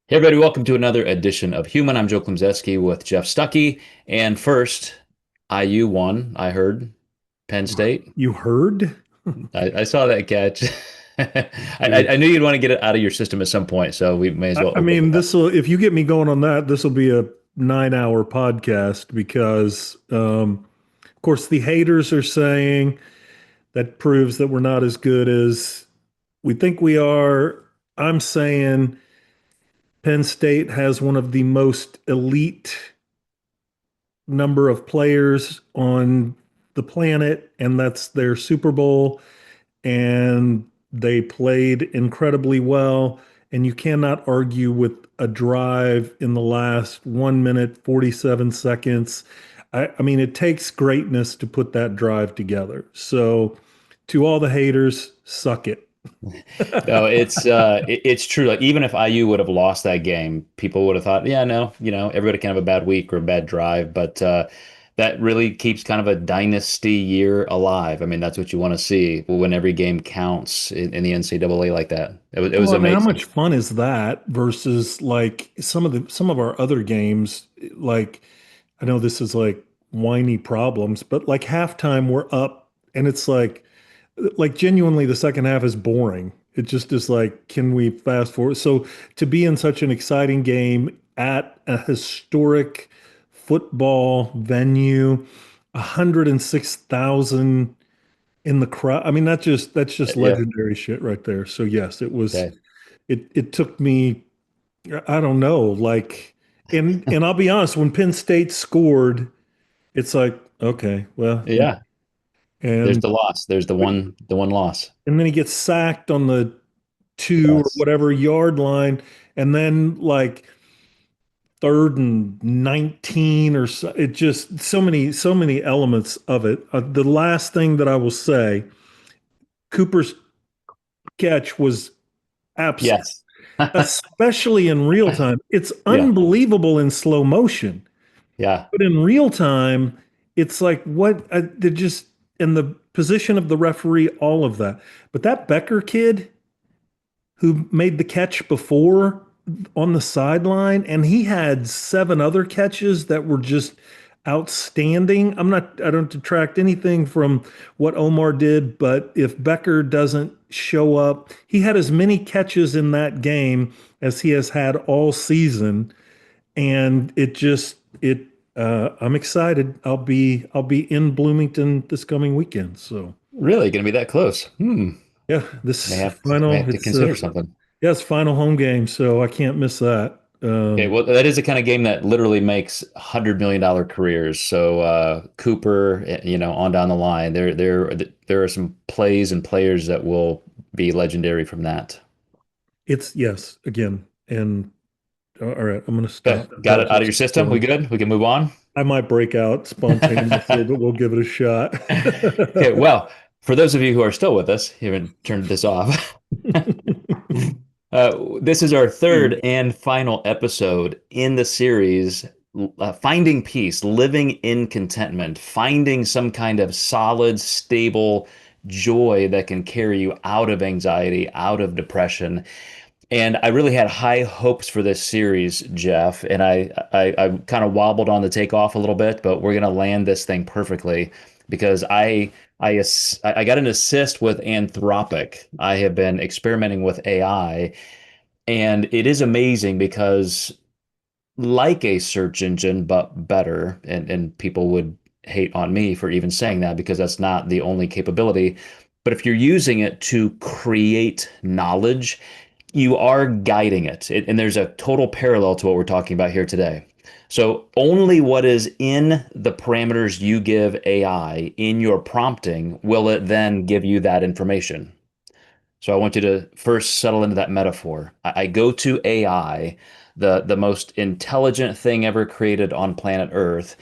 Hey everybody, welcome to another edition of Human. I'm Joe Klemczewski with Jeff Stuckey. And first, IU won, I heard. Penn State. You heard? I saw that catch. I, Dude. I knew you'd want to get it out of your system at some point, so we may as I, well I open mean, with that. this will, if you get me going on that, this will be a 9 hour podcast because, of course, the haters are saying that proves that we're not as good as we think we are. I'm saying Penn State has one of the most elite number of players on the planet, and that's their Super Bowl. And they played incredibly well. And you cannot argue with a drive in the last 1 minute, 47 seconds. I mean, it takes greatness to put that drive together. So, to all the haters, suck it. No, it's true. Like even if IU would have lost that game, people would have thought, yeah, no, everybody can have a bad week or a bad drive, but that really keeps kind of a dynasty year alive. I mean, that's what you want to see when every game counts in the NCAA like that. It was Well, I mean, how amazing. much fun is that versus like some of our other games? Like, I know this is like whiny problems, but like halftime we're up, and it's like genuinely the second half is boring. It just is like, can we fast forward? So to be in such an exciting game at a historic football venue, 106,000 in the crowd. I mean, that's just Yeah. legendary shit right there. So yes, it was. Okay. It took me, I don't know, like, and I'll be honest, when Penn State scored, it's like, okay, well, Yeah. There's and the loss. There's the one loss. and then he gets sacked on the 2 or Yes. whatever yard line, and then like third and 19 or so. It just so many elements of it. The last thing that I will say, Cooper's catch was absolute, Yes. especially in real time. It's Yeah. unbelievable in slow motion, Yeah. but in real time, it's like what they're just in the position of the referee, all of that. But that Becker kid who made the catch before on the sideline, and he had 7 other catches that were just outstanding. I don't detract anything from what Omar did, but if Becker doesn't show up, he had as many catches in that game as he has had all season. And I'm excited. I'll be in Bloomington this coming weekend. So Really gonna be that close. yeah, May this have may final, have to it's consider something. yeah, it's final home game, so I can't miss that. Okay, well, that is the kind of game that literally makes $100 million careers. So Cooper, on down the line, there are some plays and players that will be legendary from that. It's yes, again, and all right, I'm gonna Okay, stop got it out of your apologizing system. for We him. good? We can move on. I might break out spontaneously, but we'll give it a shot. Okay, well, for those of you who are still with us, you haven't turned this off. This is our third and final episode in the series, Finding Peace, Living in Contentment, finding some kind of solid, stable joy that can carry you out of anxiety, out of depression. And I really had high hopes for this series, Jeff, and I kind of wobbled on the takeoff a little bit, but we're gonna land this thing perfectly because I got an assist with Anthropic. I have been experimenting with AI, and it is amazing because like a search engine, but better, and people would hate on me for even saying that because that's not the only capability. But if you're using it to create knowledge, you are guiding and there's a total parallel to what we're talking about here today. So only what is in the parameters you give AI in your prompting will it then give you that information. So I want you to first settle into that metaphor. I go to AI, the most intelligent thing ever created on planet Earth,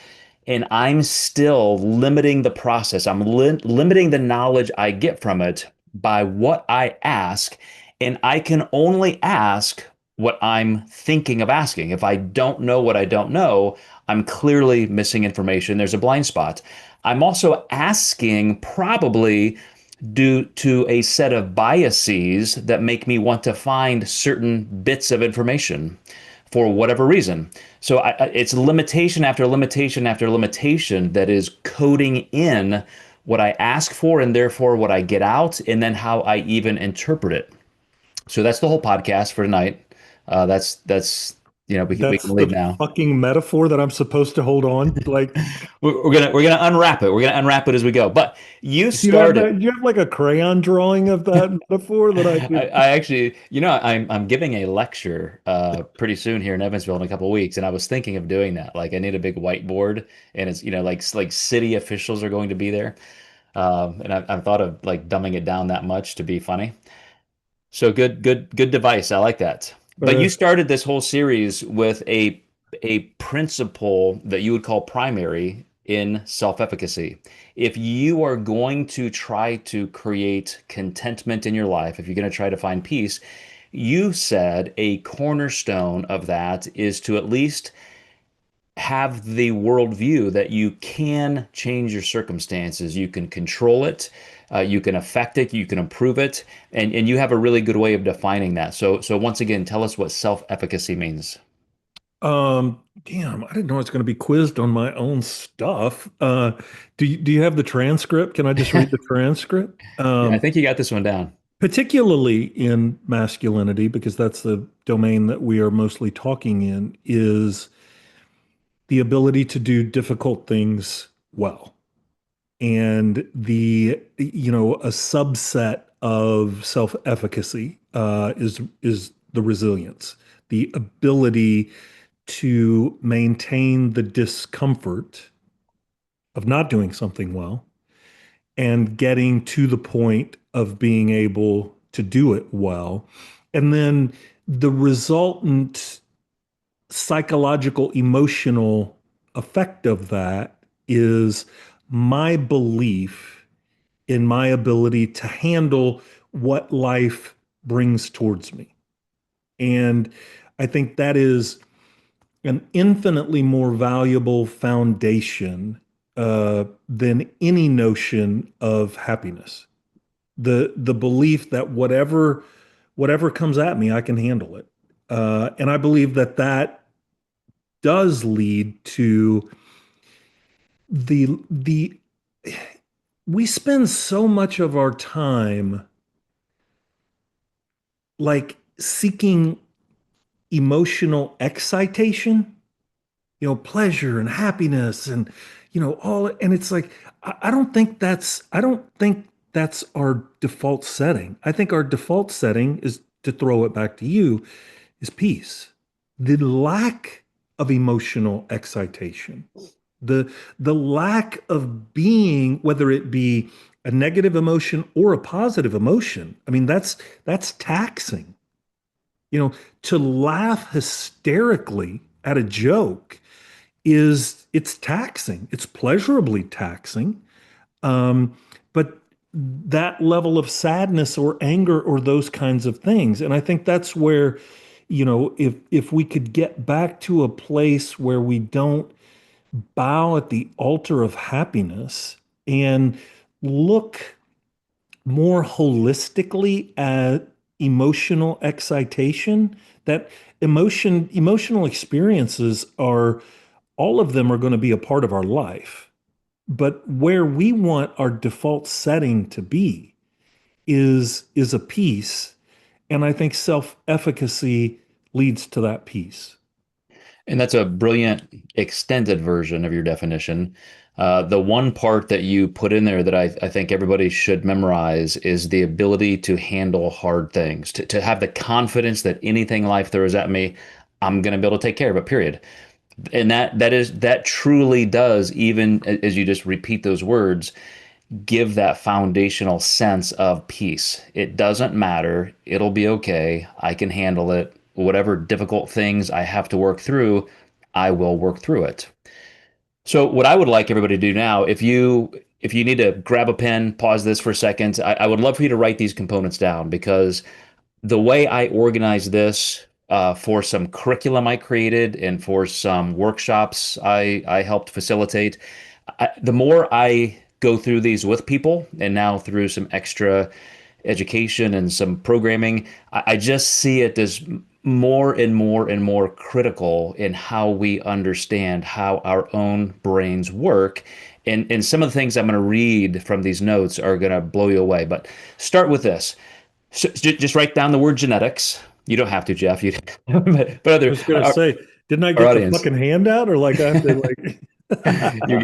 and I'm still limiting the process. I'm limiting the knowledge I get from it by what I ask, and I can only ask what I'm thinking of asking. If I don't know what I don't know, I'm clearly missing information. There's a blind spot. I'm also asking probably due to a set of biases that make me want to find certain bits of information for whatever reason. So it's limitation after limitation after limitation that is coding in what I ask for and therefore what I get out, and then how I even interpret it. So that's the whole podcast for tonight. That's we That's can leave the now. fucking metaphor that I'm supposed to hold on. Like, We're gonna unwrap it. We're gonna unwrap it as we go. But you do you have started. that? Do you have like a crayon drawing of that metaphor that I could? I actually, I'm giving a lecture pretty soon here in Evansville in a couple of weeks, and I was thinking of doing that. Like, I need a big whiteboard, and it's like city officials are going to be there, and I've thought of like dumbing it down that much to be funny. So good device. I like that. But you Uh, started this whole series with a principle that you would call primary in self-efficacy. If you are going to try to create contentment in your life, if you're going to try to find peace, you said a cornerstone of that is to at least have the worldview that you can change your circumstances, you can control it, you can affect it, you can improve it, and you have a really good way of defining that. So once again, tell us what self-efficacy means. damn, I didn't know I was going to be quizzed on my own stuff. Do you have the transcript? Can I just read the transcript? Yeah, I think you got this one down. Particularly in masculinity, because that's the domain that we are mostly talking in, is the ability to do difficult things well. And a subset of self-efficacy is the resilience, the ability to maintain the discomfort of not doing something well and getting to the point of being able to do it well. And then the resultant psychological, emotional effect of that is my belief in my ability to handle what life brings towards me. And I think that is an infinitely more valuable foundation than any notion of happiness. The belief that whatever comes at me, I can handle it. And I believe that that does lead to the we spend so much of our time like seeking emotional excitation, pleasure and happiness and all, and it's like I don't think that's our default setting. I think our default setting is, to throw it back to you, is peace. The lack of emotional excitation, the lack of being, whether it be a negative emotion or a positive emotion. I mean, that's taxing. To laugh hysterically at a joke it's taxing. It's pleasurably taxing. But that level of sadness or anger or those kinds of things. And I think that's where, if we could get back to a place where we don't bow at the altar of happiness and look more holistically at emotional excitation, that emotional experiences are, all of them are going to be a part of our life. But where we want our default setting to be is a peace. And I think self-efficacy leads to that peace. And that's a brilliant extended version of your definition. The one part that you put in there that I think everybody should memorize is the ability to handle hard things, to have the confidence that anything life throws at me, I'm going to be able to take care of it, period. And that truly does, even as you just repeat those words, give that foundational sense of peace. It doesn't matter. It'll be okay. I can handle it. Whatever difficult things I have to work through, I will work through it. So what I would like everybody to do now, if you need to grab a pen, pause this for a second, I would love for you to write these components down, because the way I organize this for some curriculum I created and for some workshops I helped facilitate, the more I go through these with people, and now through some extra education and some programming, I just see it as more and more and more critical in how we understand how our own brains work. And some of the things I'm going to read from these notes are going to blow you away. But start with this. So, just write down the word genetics. You don't have to, Jeff. You, but I other was gonna say, didn't I our get the audience. fucking handout, or like I have to like?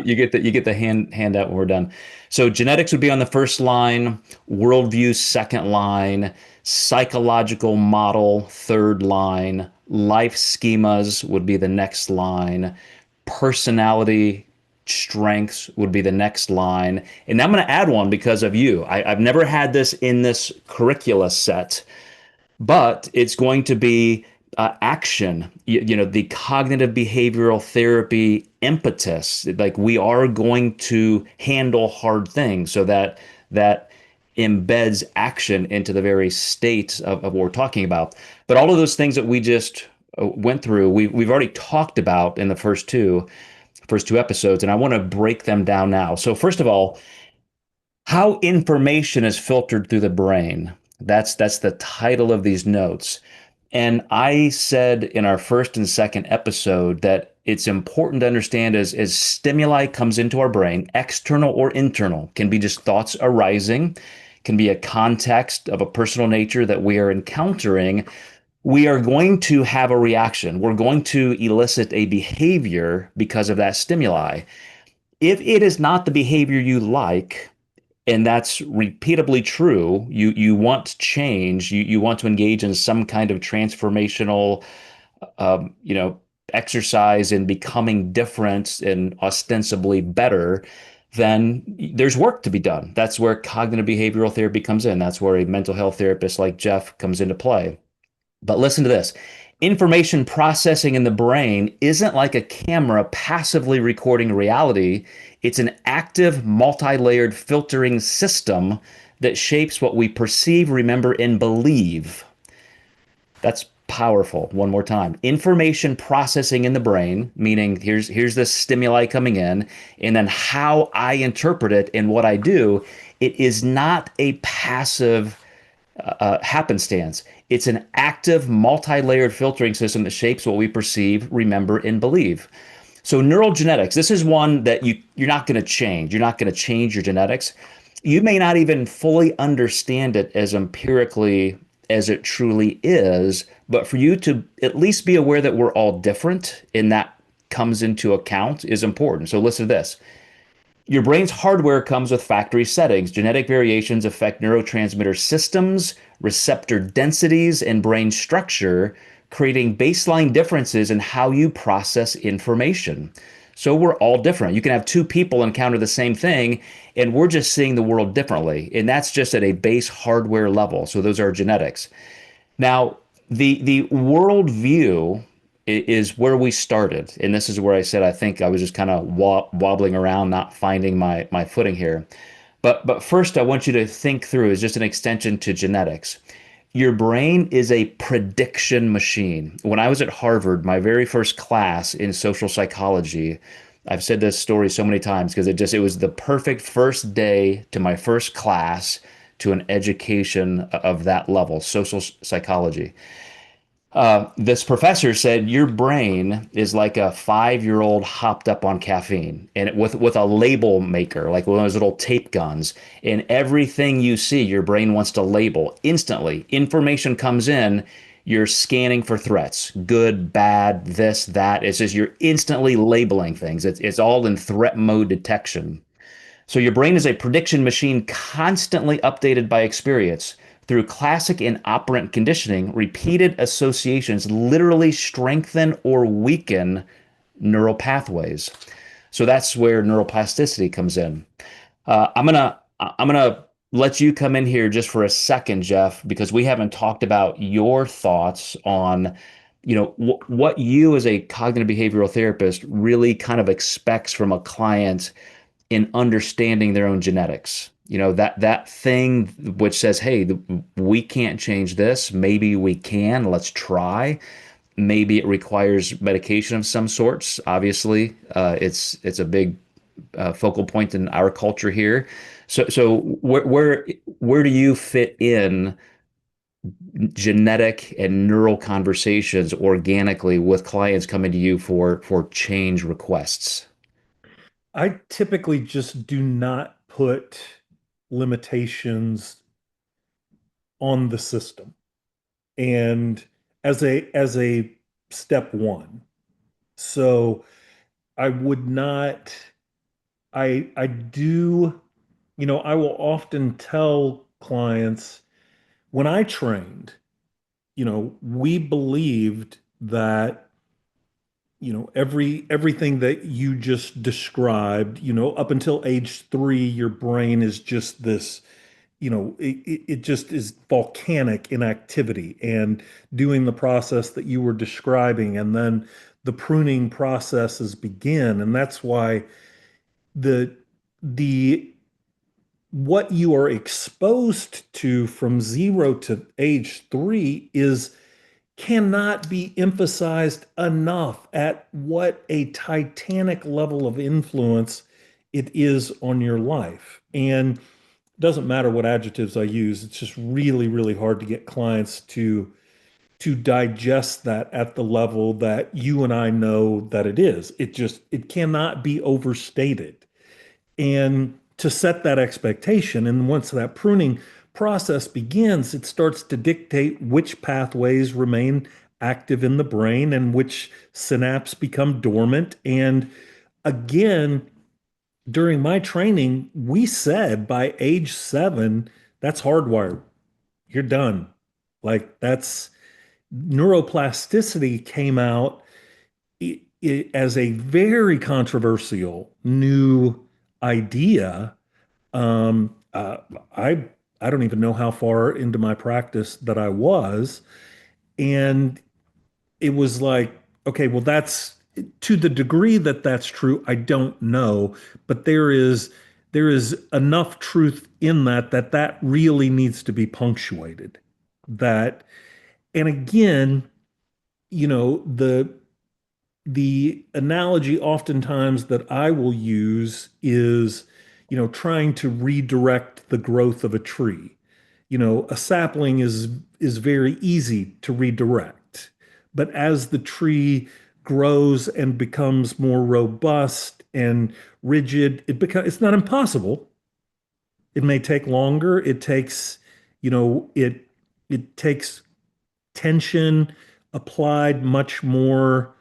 You get the handout when we're done. So genetics would be on the first line, worldview second line, psychological model third line, life schemas would be the next line, personality strengths would be the next line. And I'm going to add one because of you. I've never had this in this curricula set, but it's going to be action, the cognitive behavioral therapy impetus. Like we are going to handle hard things, so that embeds action into the very state of what we're talking about. But all of those things that we just went through, we've already talked about in the first two episodes, and I want to break them down now. So first of all, how information is filtered through the brain. That's the title of these notes. And I said in our first and second episode that it's important to understand as stimuli comes into our brain, external or internal, can be just thoughts arising, can be a context of a personal nature that we are encountering. We are going to have a reaction. We're going to elicit a behavior because of that stimuli. If it is not the behavior you like, and that's repeatably true, you want change, you want to engage in some kind of transformational um, you know exercise in becoming different and ostensibly better, then there's work to be done. That's where cognitive behavioral therapy comes in. That's where a mental health therapist like Jeff comes into play. But listen to this. Information processing in the brain isn't like a camera passively recording reality. It's an active, multi-layered filtering system that shapes what we perceive, remember, and believe. That's powerful. One more time. Information processing in the brain, meaning here's the stimuli coming in, and then how I interpret it and what I do. It is not a passive happenstance. It's an active, multi-layered filtering system that shapes what we perceive, remember, and believe. So neural genetics, this is one that you're not going to change. You're not going to change your genetics. You may not even fully understand it as empirically as it truly is, but for you to at least be aware that we're all different and that comes into account is important. So listen to this. Your brain's hardware comes with factory settings. Genetic variations affect neurotransmitter systems, receptor densities, and brain structure, creating baseline differences in how you process information. So we're all different. You can have two people encounter the same thing, and we're just seeing the world differently. And that's just at a base hardware level. So those are genetics. Now, the worldview is where we started, and this is where I said I think I was just kind of wobbling around, not finding my footing here. But first, I want you to think through is just an extension to genetics. Your brain is a prediction machine. When I was at Harvard, my very first class in social psychology, I've said this story so many times because it was the perfect first day to my first class to an education of that level, social psychology. This professor said your brain is like a 5-year-old hopped up on caffeine and with a label maker, like one of those little tape guns. And everything you see, your brain wants to label instantly. Information comes in, you're scanning for threats, good, bad, this, that. It's just you're instantly labeling things. It's all in threat mode detection. So your brain is a prediction machine constantly updated by experience. Through classic and operant conditioning, repeated associations literally strengthen or weaken neural pathways. So that's where neuroplasticity comes in. I'm gonna let you come in here just for a second, Jeff, because we haven't talked about your thoughts on, what you as a cognitive behavioral therapist really kind of expects from a client in understanding their own genetics. That thing which says, "Hey, we can't change this. Maybe we can. Let's try." Maybe it requires medication of some sorts. Obviously, it's a big focal point in our culture here. So where do you fit in genetic and neural conversations organically with clients coming to you for change requests? I typically just do not put limitations on the system. And as a step one. So I would not, I do, I will often tell clients when I trained, we believed that, everything that you just described, up until age 3, your brain is just this, it just is volcanic in activity and doing the process that you were describing. And then the pruning processes begin. And that's why the the what you are exposed to from 0 to age 3 is cannot be emphasized enough at what a titanic level of influence it is on your life. And it doesn't matter what adjectives I use, it's just really, really hard to get clients to digest that at the level that you and I know that it is. It cannot be overstated. And to set that expectation, and once that pruning process begins, it starts to dictate which pathways remain active in the brain and which synapses become dormant. And again, during my training, we said by age 7, that's hardwired. You're done. Like that's neuroplasticity came out as a very controversial new idea. Um, uh, I I don't even know how far into my practice that I was, and it was like, okay, well, that's to the degree that that's true. I don't know, but there is enough truth in that really needs to be punctuated. That, and again, the analogy oftentimes that I will use is, trying to redirect the growth of a tree. A sapling is very easy to redirect, but as the tree grows and becomes more robust and rigid, it's not impossible. It may take longer. It takes tension applied much more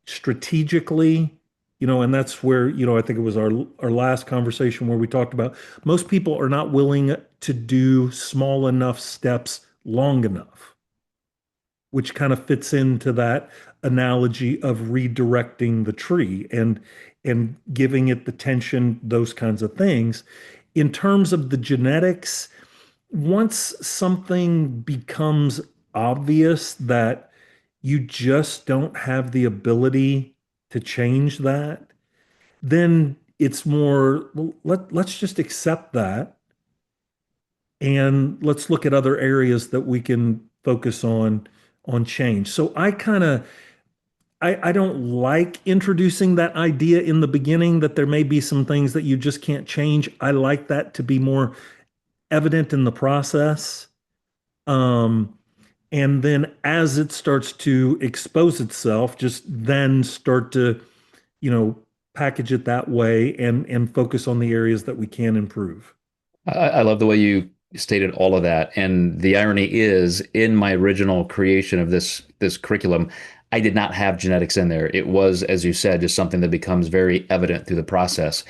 strategically, and that's where, I think it was our last conversation where we talked about most people are not willing to do small enough steps long enough, which kind of fits into that analogy of redirecting the tree and giving it the tension, those kinds of things. In terms of the genetics, once something becomes obvious that you just don't have the ability to change that, then it's more, well, let's just accept that and let's look at other areas that we can focus on change. So I don't like introducing that idea in the beginning that there may be some things that you just can't change. I like that to be more evident in the process. Um, and then as it starts to expose itself, just then start to, you know, package it that way and focus on the areas that we can improve. I love the way you stated all of that. And the irony is, in my original creation of this curriculum, I did not have genetics in there. It was, as you said, just something that becomes very evident through the process.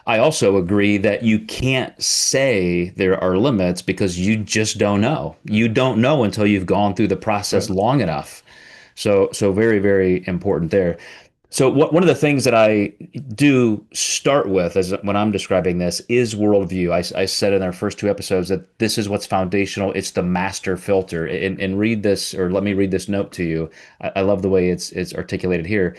I also agree that you can't say there are limits because you just don't know. You don't know until you've gone through the process Right. long enough. So very, very important there. So one of the things that I do start with as when I'm describing this is worldview. I said in our first two episodes that this is what's foundational. It's the master filter. And read this, or let me read this note to you. I love the way it's articulated here.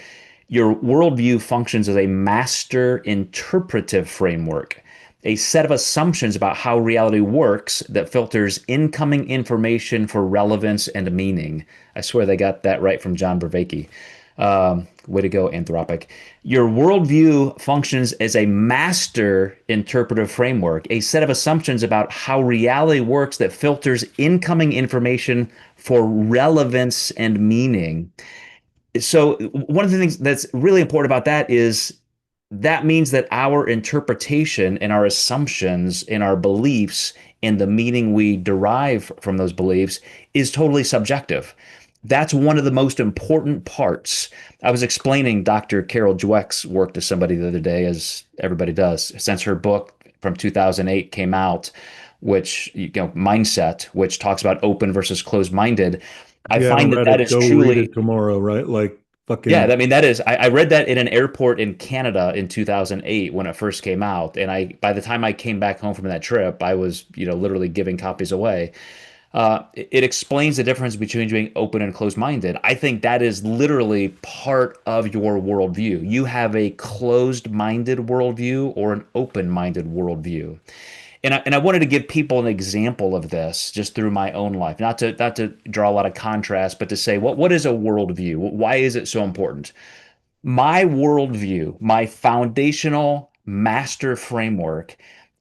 Your worldview functions as a master interpretive framework, a set of assumptions about how reality works that filters incoming information for relevance and meaning. I swear they got that right from John Vervaeke. Way to go, Anthropic. Your worldview functions as a master interpretive framework, a set of assumptions about how reality works that filters incoming information for relevance and meaning. So, one of the things that's really important about that is that means that our interpretation and our assumptions and our beliefs and the meaning we derive from those beliefs is totally subjective. That's one of the most important parts. I was explaining Dr. Carol Dweck's work to somebody the other day, as everybody does, since her book from 2008 came out, which, Mindset, which talks about open versus closed minded. If I you find haven't that read that it, is go read truly it tomorrow, right? Like yeah, fucking, I mean that is I read that in an airport in Canada in 2008 when it first came out, and I by the time I came back home from that trip, I was literally giving copies away. It explains the difference between being open and closed-minded. I think that is literally part of your worldview. You have a closed-minded worldview or an open-minded worldview. And I wanted to give people an example of this just through my own life, not to draw a lot of contrast, but to say what is a worldview? Why is it so important? My worldview, my foundational master framework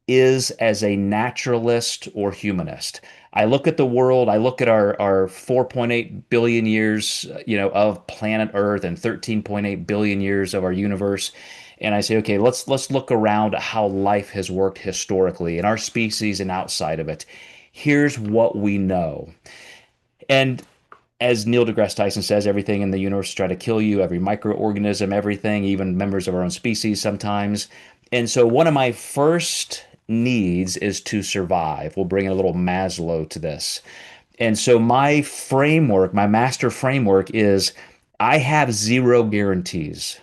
is as a naturalist or humanist. I look at the world, I look at our 4.8 billion years, of planet Earth and 13.8 billion years of our universe, and I say, okay, let's look around at how life has worked historically in our species and outside of it. Here's what we know. And as Neil deGrasse Tyson says, everything in the universe try to kill you, every microorganism, everything, even members of our own species sometimes. And so one of my first needs is to survive. We'll bring in a little Maslow to this. And so my framework, my master framework is I have zero guarantees.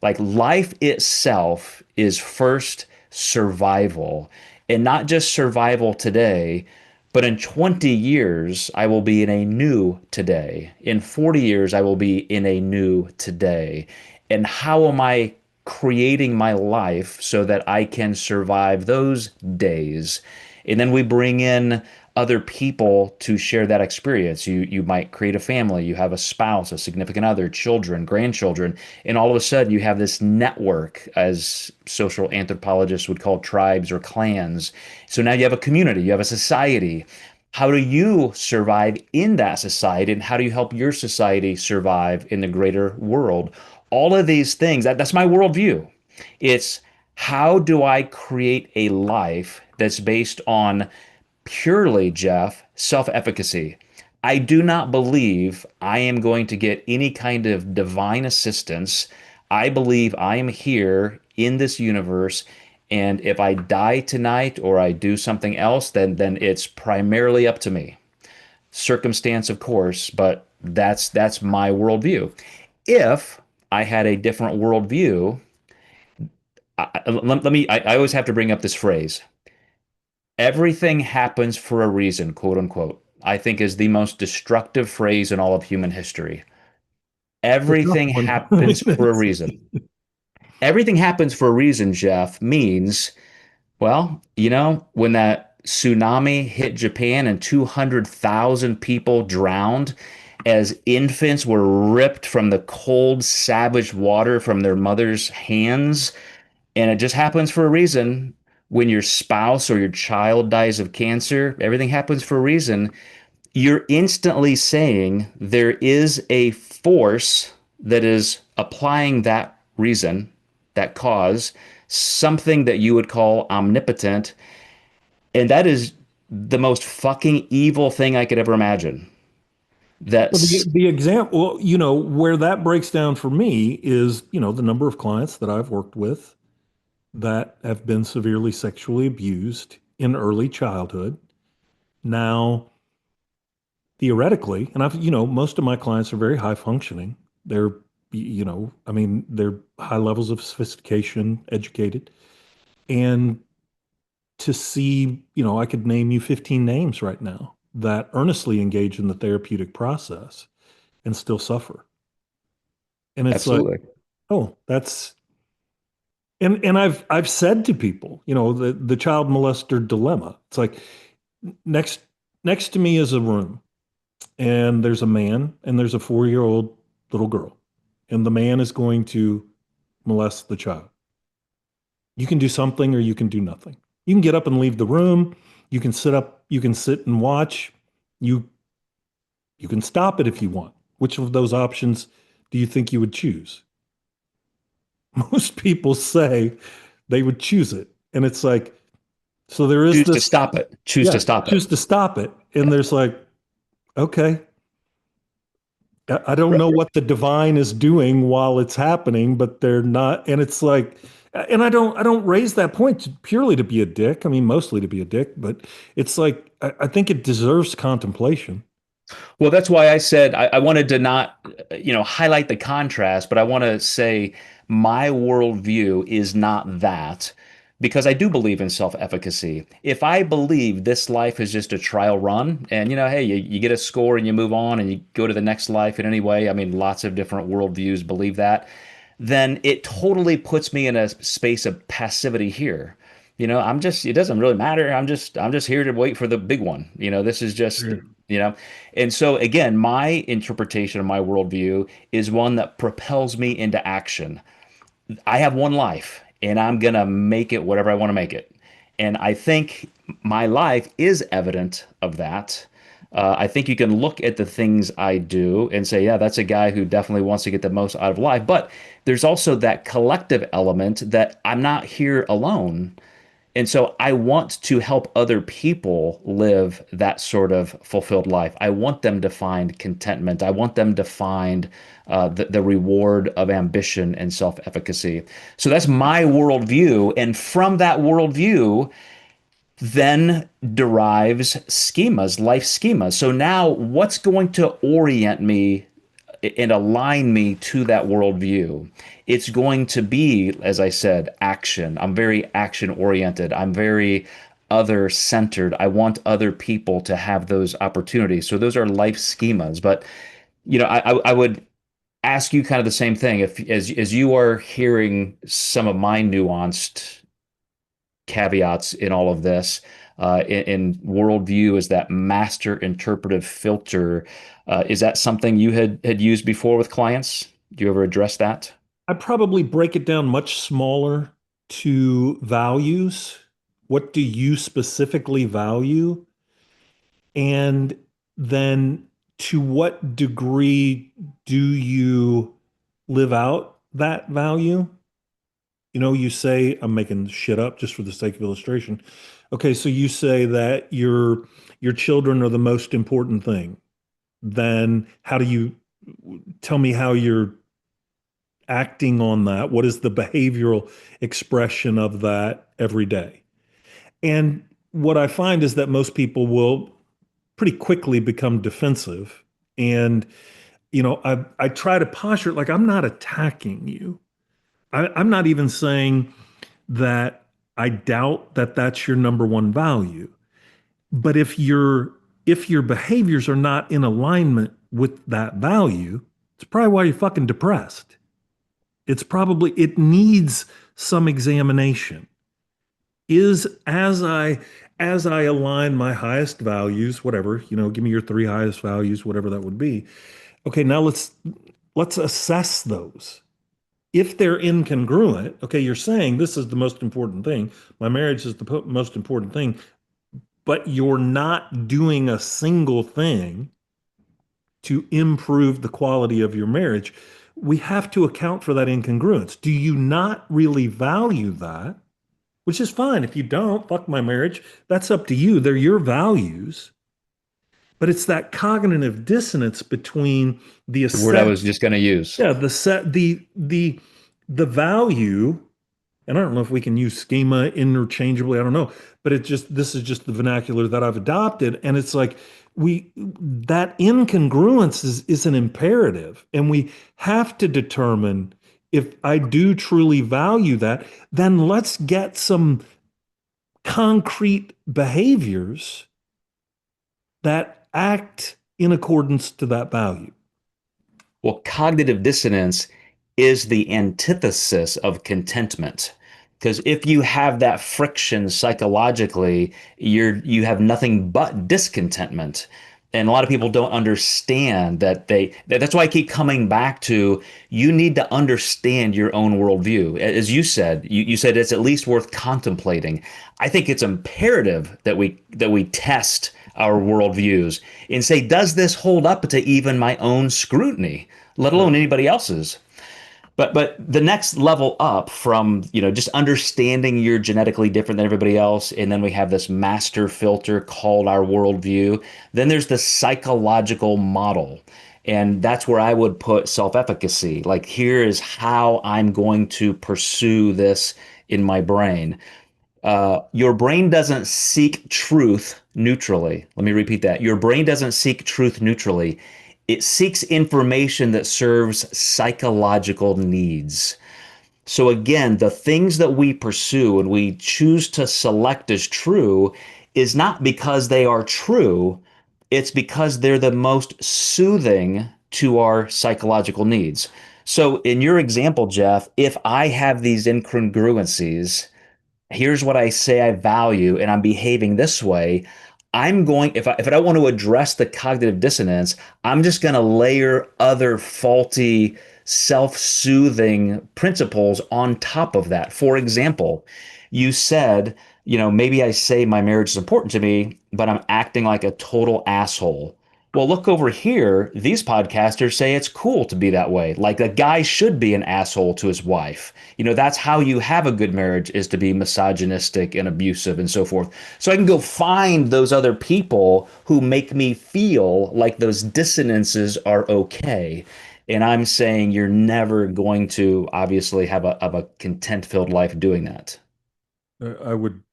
Like life itself is first survival, and not just survival today, but in 20 years, I will be in a new today. In 40 years, I will be in a new today. And how am I creating my life so that I can survive those days? And then we bring in other people to share that experience. You might create a family, you have a spouse, a significant other, children, grandchildren, and all of a sudden you have this network, as social anthropologists would call tribes or clans. So now you have a community, you have a society. How do you survive in that society, and how do you help your society survive in the greater world? All of these things, that's my worldview. It's how do I create a life that's based on purely, Jeff, self-efficacy. I do not believe I am going to get any kind of divine assistance. I believe I am here in this universe, and if I die tonight or I do something else, then it's primarily up to me. Circumstance, of course, but that's my worldview. If I had a different worldview, let me. I always have to bring up this phrase: everything happens for a reason, quote unquote, I think is the most destructive phrase in all of human history. it's a tough Everything one. I mean, happens for a reason. Everything happens for a reason, Jeff, means, well, when that tsunami hit Japan and 200,000 people drowned as infants were ripped from the cold, savage water from their mother's hands, and it just happens for a reason. When your spouse or your child dies of cancer, everything happens for a reason. You're instantly saying there is a force that is applying that reason, that cause, something that you would call omnipotent. And that is the most fucking evil thing I could ever imagine. well, That's the example, where that breaks down for me is, the number of clients that I've worked with that have been severely sexually abused in early childhood. Now, theoretically, and most of my clients are very high functioning. They're, I mean, they're high levels of sophistication, educated. And to see, I could name you 15 names right now that earnestly engage in the therapeutic process and still suffer. And it's like, absolutely. oh, that's and I've said to people, the child molester dilemma. It's like next next to me is a room, and there's a man and there's a 4-year-old little girl. and the man is going to molest the child. You can do something or you can do nothing. You can get up and leave the room. You can sit up, you can sit and watch. You you can stop it if you want. Which of those options do you think you would choose? Most people say they would choose it. And it's like, so there is Choose to this, stop it. Choose to yeah, stop it. choose to stop it. And there's like, okay, I don't Right. know what the divine is doing while it's happening, but they're not. And it's like, and I don't raise that point purely to be a dick. I mean, mostly to be a dick, but it's like, I think it deserves contemplation. Well, that's why I said I wanted to not, highlight the contrast, but I want to say my worldview is not that because I do believe in self-efficacy. If I believe this life is just a trial run and, hey, you get a score and you move on and you go to the next life in any way, I mean, lots of different worldviews believe that, then it totally puts me in a space of passivity here. It doesn't really matter. I'm just here to wait for the big one. This is just, Sure. you know. And so again, my interpretation of my worldview is one that propels me into action. I have one life and I'm gonna make it whatever I want to make it. And I think my life is evident of that. I think you can look at the things I do and say, yeah, that's a guy who definitely wants to get the most out of life. But there's also that collective element that I'm not here alone. And so I want to help other people live that sort of fulfilled life. I want them to find contentment. I want them to find the reward of ambition and self-efficacy. So that's my worldview. And from that worldview, then derives schemas, life schemas. So now what's going to orient me and align me to that worldview? It's going to be, as I said, action. I'm very action oriented. I'm very other centered. I want other people to have those opportunities. So those are life schemas. But I would ask you kind of the same thing. If as you are hearing some of my nuanced caveats in all of this. In worldview is that master interpretive filter. Is that something you had used before with clients? Do you ever address that? I probably break it down much smaller to values. What do you specifically value? And then to what degree do you live out that value? You say, I'm making shit up just for the sake of illustration. Okay, so you say that your children are the most important thing. Then how do you tell me how you're acting on that? What is the behavioral expression of that every day? And what I find is that most people will pretty quickly become defensive. And, I try to posture it like I'm not attacking you. I'm not even saying that I doubt that that's your number one value. But if your behaviors are not in alignment with that value, it's probably why you're fucking depressed. It needs some examination. Is as I align my highest values, whatever, give me your three highest values, whatever that would be. Okay, now let's assess those. If they're incongruent, okay, you're saying this is the most important thing. My marriage is the most important thing, but you're not doing a single thing to improve the quality of your marriage. We have to account for that incongruence. Do you not really value that? Which is fine. If you don't, fuck my marriage. That's up to you. They're your values. But it's that cognitive dissonance between the The word I asset, was just going to use. yeah, the set, the value, and I don't know if we can use schema interchangeably. I don't know, but this is just the vernacular that I've adopted, and it's like that incongruence is an imperative, and we have to determine if I do truly value that. Then let's get some concrete behaviors that act in accordance to that value. Well, cognitive dissonance is the antithesis of contentment. Because if you have that friction psychologically, you have nothing but discontentment. And a lot of people don't understand that's why I keep coming back to you need to understand your own worldview. As you said, you said it's at least worth contemplating. I think it's imperative that we test our worldviews and say, does this hold up to even my own scrutiny, let Right. alone anybody else's? But the next level up from, just understanding you're genetically different than everybody else, and then we have this master filter called our worldview. Then there's the psychological model. And that's where I would put self-efficacy. Like, here is how I'm going to pursue this in my brain. Your brain doesn't seek truth neutrally. Let me repeat that. Your brain doesn't seek truth neutrally. It seeks information that serves psychological needs. So again, the things that we pursue and we choose to select as true is not because they are true, it's because they're the most soothing to our psychological needs. So in your example, Jeff, if I have these incongruencies, here's what I say I value, and I'm behaving this way. I'm going, if I don't want to address the cognitive dissonance, I'm just going to layer other faulty, self-soothing principles on top of that. For example, you said, maybe I say my marriage is important to me, but I'm acting like a total asshole. Well, look over here. These podcasters say it's cool to be that way. Like a guy should be an asshole to his wife. That's how you have a good marriage, is to be misogynistic and abusive and so forth. So I can go find those other people who make me feel like those dissonances are okay. And I'm saying you're never going to obviously have a content filled life doing that. I would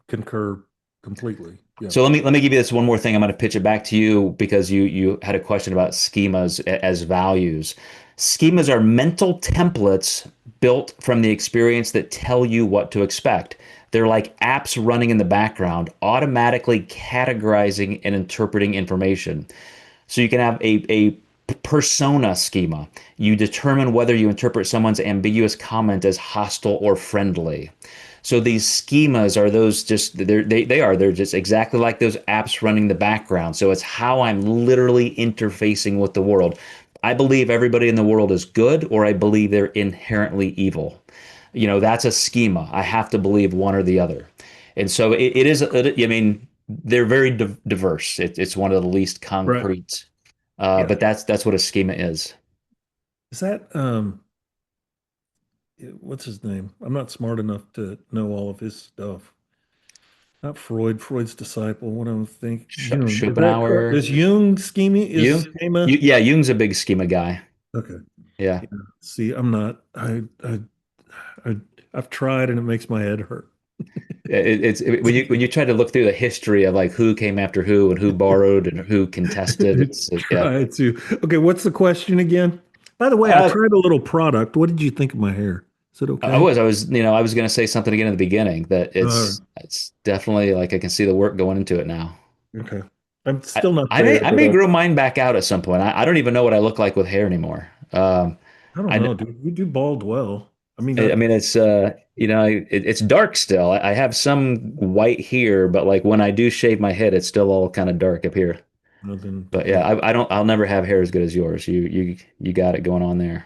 concur completely. Yeah. So let me give you this one more thing. I'm going to pitch it back to you because you had a question about schemas as values. Schemas are mental templates built from the experience that tell you what to expect. They're like apps running in the background, automatically categorizing and interpreting information. So you can have a persona schema. You determine whether you interpret someone's ambiguous comment as hostile or friendly. So these schemas are those just they're just exactly like those apps running the background. So it's how I'm literally interfacing with the world. I believe everybody in the world is good, or I believe they're inherently evil. That's a schema. I have to believe one or the other. And so it is, I mean, they're very diverse. It's one of the least Right. concrete, Yeah. but that's what a schema is. Is that what's his name? I'm not smart enough to know all of his stuff. Not Freud, Freud's disciple. What I'm thinking, Jung. Is that correct? Schopenhauer, Is Jung schema? Is Jung, schema? Yeah, Jung's a big schema guy. Okay. Yeah. Yeah. See, I'm not. I I've tried and it makes my head hurt. When you try to look through the history of like who came after who and who borrowed and who contested, yeah. Try to. Okay, what's the question again? By the way, I Uh, tried a little product. What did you think of my hair? Is it I okay? was, I was, I was going to say something again in the beginning that Uh, it's definitely like I can see the work going into it now. okay. I'm I, still not I there, may I but may grow mine back out at some point. I don't even know what I look like with hair anymore. I don't I know, dude. You do bald well. I mean, I mean it's it's dark still. I have some white here, but like when I do shave my head, it's still all kind of dark up here. then But yeah, I'll never have hair as good as yours. You got it going on there.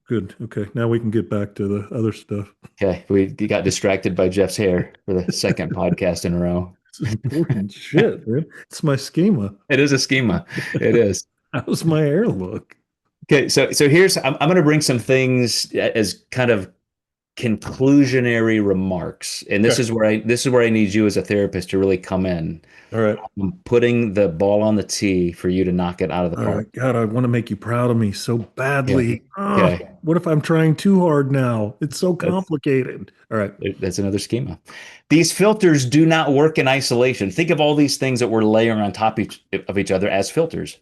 good. Okay, now we can get back to the other stuff. Okay, we got distracted by Jeff's hair for the second podcast in a row. It's important shit, man. It's my schema. It is a schema. It is. How's my hair look? Okay, so here's I'm going to bring some things as kind of conclusionary remarks, and Okay. this is where I need you as a therapist to really come in. All right. I'm putting the ball on the tee for you to knock it out of the All park. right. God, I want to make you proud of me so Okay, badly. Oh, okay, what if I'm trying too hard now? It's so that's complicated. All right. that's another schema. These filters do not work in isolation. Think of all these things that we're layering on top of each other as filters.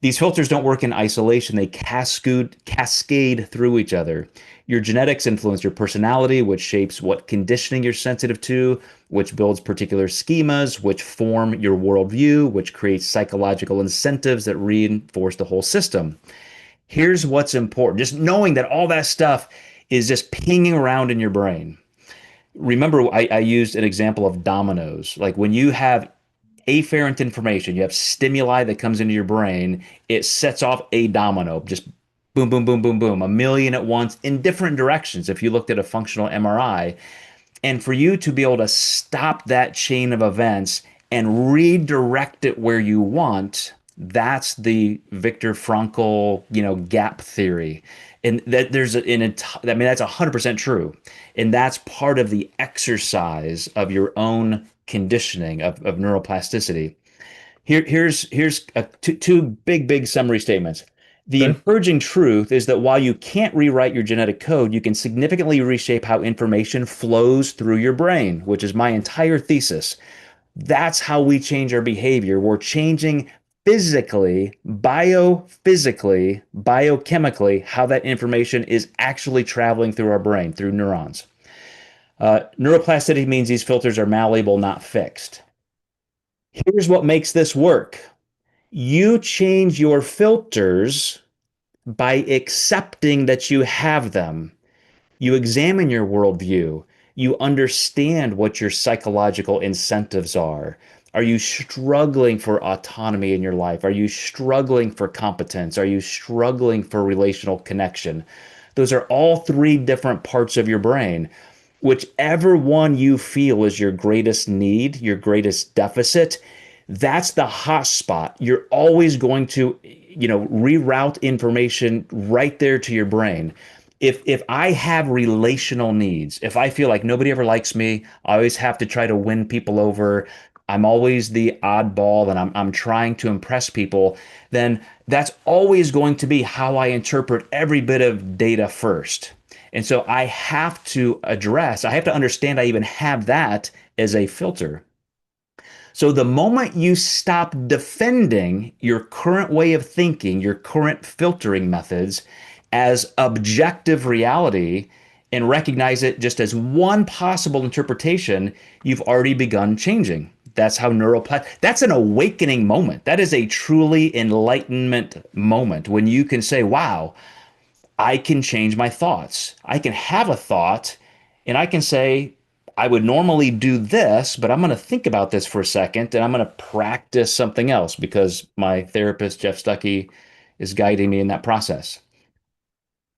These filters don't work in isolation. They cascade through each other. Your genetics influence your personality, which shapes what conditioning you're sensitive to, which builds particular schemas, which form your worldview, which creates psychological incentives that reinforce the whole system. Here's what's important. Just knowing that all that stuff is just pinging around in your brain. Remember, I used an example of dominoes. Like when you have afferent information. You have stimuli that comes into your brain. It sets off a domino, just boom, boom, boom, boom, boom, a million at once in different directions. If you looked at a functional MRI, and for you to be able to stop that chain of events and redirect it where you want, that's the Viktor Frankl, gap theory. And that there's I mean, that's 100% true. And that's part of the exercise of your own conditioning of neuroplasticity. Here's two big summary statements. The Okay. encouraging truth is that while you can't rewrite your genetic code, you can significantly reshape how information flows through your brain, which is my entire thesis. That's how we change our behavior. We're changing physically, biochemically, how that information is actually traveling through our brain, through neurons. Neuroplasticity means these filters are malleable, not fixed. Here's what makes this work. You change your filters by accepting that you have them. You examine your worldview. You understand what your psychological incentives are. Are you struggling for autonomy in your life? Are you struggling for competence? Are you struggling for relational connection? Those are all three different parts of your brain. Whichever one you feel is your greatest need, your greatest deficit, that's the hot spot. You're always going to, reroute information right there to your brain. If I have relational needs, if I feel like nobody ever likes me, I always have to try to win people over, I'm always the oddball and I'm trying to impress people, then that's always going to be how I interpret every bit of data first. And so I have to understand I even have that as a filter. So the moment you stop defending your current way of thinking, your current filtering methods as objective reality and recognize it just as one possible interpretation, you've already begun changing. That's how that's an awakening moment. That is a truly enlightenment moment when you can say, wow, I can change my thoughts. I can have a thought and I can say, I would normally do this, but I'm going to think about this for a second and I'm going to practice something else because my therapist, Jeff Stucke, is guiding me in that process.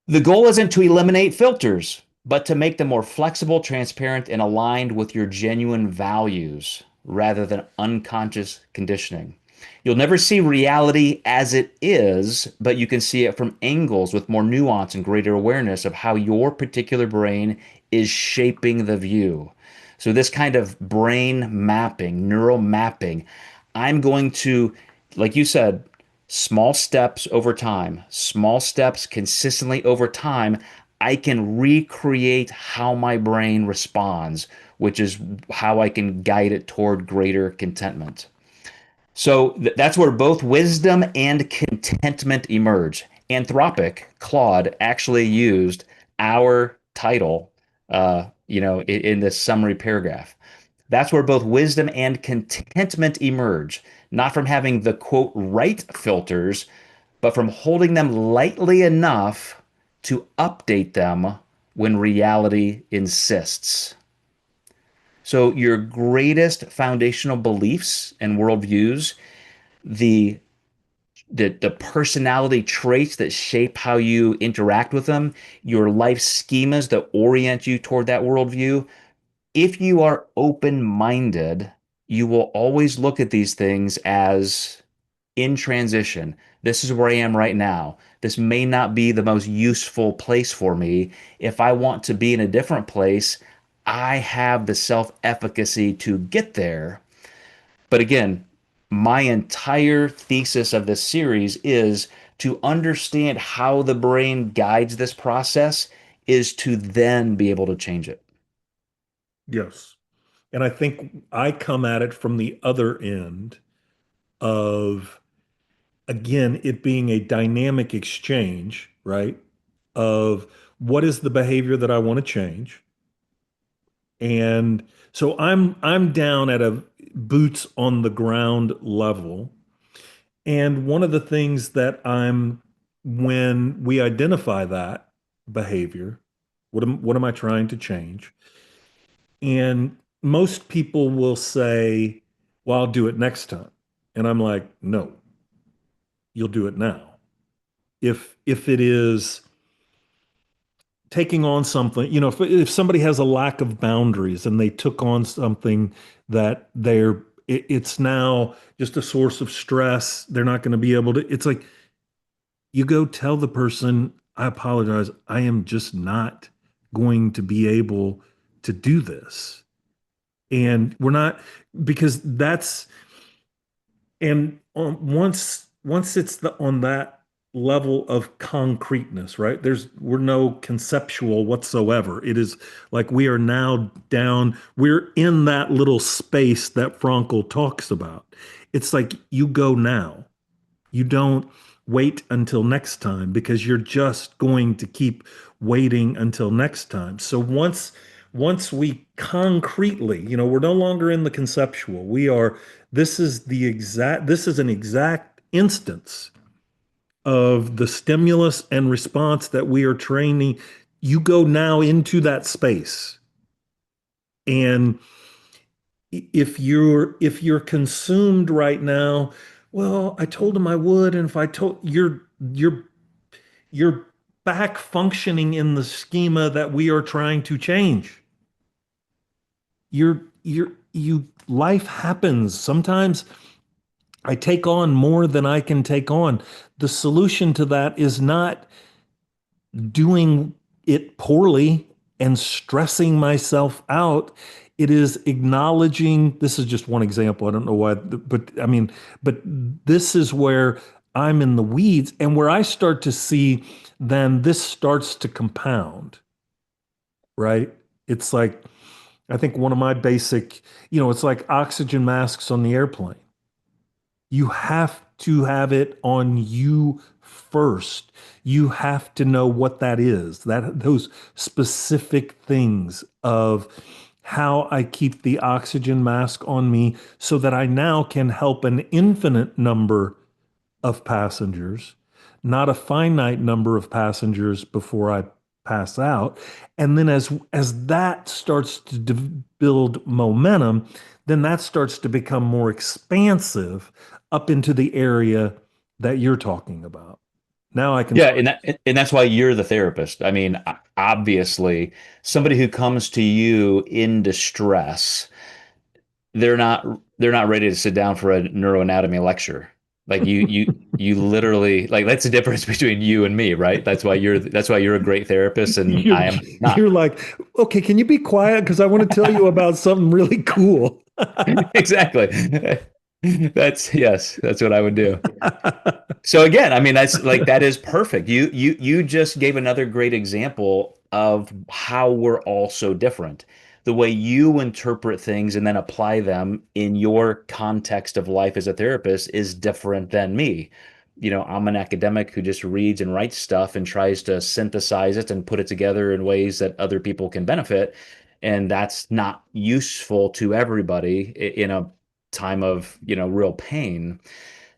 The goal isn't to eliminate filters, but to make them more flexible, transparent, and aligned with your genuine values rather than unconscious conditioning. You'll never see reality as it is, but you can see it from angles with more nuance and greater awareness of how your particular brain is shaping the view. So, this kind of brain mapping, neural mapping, I'm going to, like you said, small steps over time, small steps consistently over time, I can recreate how my brain responds, which is how I can guide it toward greater contentment. So that's where both wisdom and contentment emerge. Anthropic, Claude, actually used our title, in this summary paragraph. That's where both wisdom and contentment emerge, not from having the quote right filters, but from holding them lightly enough to update them when reality insists. So, your greatest foundational beliefs and worldviews, the the personality traits that shape how you interact with them, your life schemas that orient you toward that worldview, if you are open-minded, you will always look at these things as in transition. This is where I am right now. This may not be the most useful place for me. If I want to be in a different place, I have the self-efficacy to get there. But again, my entire thesis of this series is to understand how the brain guides this process is to then be able to change it. Yes. And I think I come at it from the other end of, again, it being a dynamic exchange, right? Of what is the behavior that I want to change? And so I'm down at a boots on the ground level. And one of the things that I'm when we identify that behavior, what am I trying to change? And most people will say, well, I'll do it next time. And I'm like, no, you'll do it now. If it is taking on something, if somebody has a lack of boundaries and they took on something that it's now just a source of stress, they're not going to be able to, it's like you go tell the person, I apologize, I am just not going to be able to do this. And we're not, because that's, and once it's on that level of concreteness, right? We're no conceptual whatsoever. It is like we are now down, we're in that little space that Frankl talks about. It's like you go now. You don't wait until next time because you're just going to keep waiting until next time. So once we concretely, we're no longer in the conceptual. This is an exact instance of the stimulus and response that we are training. You go now into that space. And if you're consumed right now, well, I told him I would, and if I told you're back functioning in the schema that we are trying to change. You life happens. Sometimes I take on more than I can take on. The solution to that is not doing it poorly and stressing myself out. It is acknowledging, this is just one example. I don't know why, but I mean, but this is where I'm in the weeds and where I start to see then this starts to compound, right? It's like, I think one of my basic, it's like oxygen masks on the airplane. You have to have it on you first. You have to know what that is, that those specific things of how I keep the oxygen mask on me so that I now can help an infinite number of passengers, not a finite number of passengers before I pass out. And then as that starts to build momentum, then that starts to become more expansive up into the area that you're talking about. Now I can Yeah, start. and that's why you're the therapist. I mean, obviously, somebody who comes to you in distress, they're not ready to sit down for a neuroanatomy lecture. Like you literally like that's the difference between you and me, right? That's why you're a great therapist and You're I am you're not. like, okay, can you be quiet? Because I want to tell you about something really cool. Exactly. Yes, that's what I would do. So again, I mean that's like that is perfect. You just gave another great example of how we're all so different. The way you interpret things and then apply them in your context of life as a therapist is different than me. I'm an academic who just reads and writes stuff and tries to synthesize it and put it together in ways that other people can benefit. And that's not useful to everybody in a time of, real pain.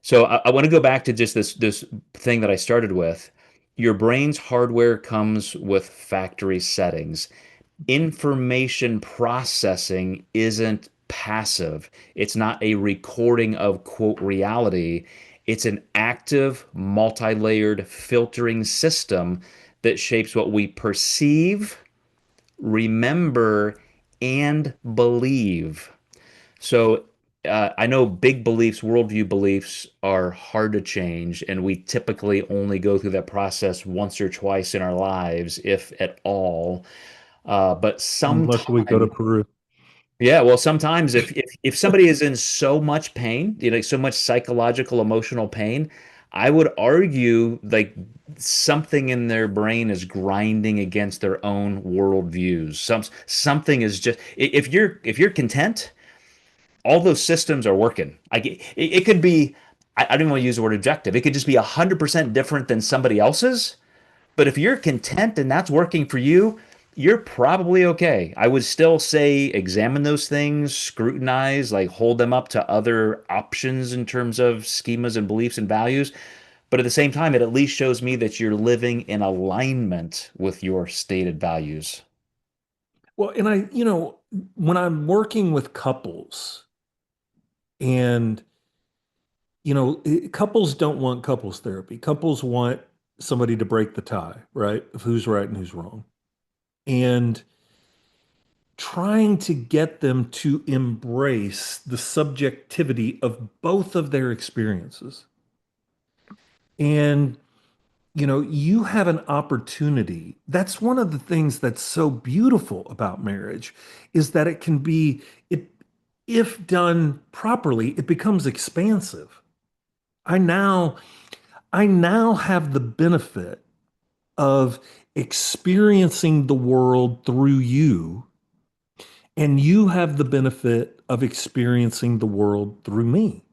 So I want to go back to just this thing that I started with. Your brain's hardware comes with factory settings. Information processing isn't passive. It's not a recording of quote reality. It's an active, multi-layered filtering system that shapes what we perceive, remember, and believe. So I know big beliefs, worldview beliefs are hard to change, and we typically only go through that process once or twice in our lives, if at all. But Unless we go to sometimes, Peru. yeah, well, sometimes if somebody is in so much pain, so much psychological, emotional pain, I would argue like something in their brain is grinding against their own worldviews. Something is just if you're content all those systems are working. It could be, I don't even want to use the word objective. It could just be 100% different than somebody else's. But if you're content and that's working for you, you're probably okay. I would still say examine those things, scrutinize, like hold them up to other options in terms of schemas and beliefs and values. But at the same time, it at least shows me that you're living in alignment with your stated values. Well, and when I'm working with couples, And, couples don't want couples therapy. Couples want somebody to break the tie, right? Of who's right and who's wrong. And trying to get them to embrace the subjectivity of both of their experiences. And, you have an opportunity. That's one of the things that's so beautiful about marriage is that it can be, it, if done properly, it becomes expansive. I now, I now have the benefit of experiencing the world through you, and you have the benefit of experiencing the world through me.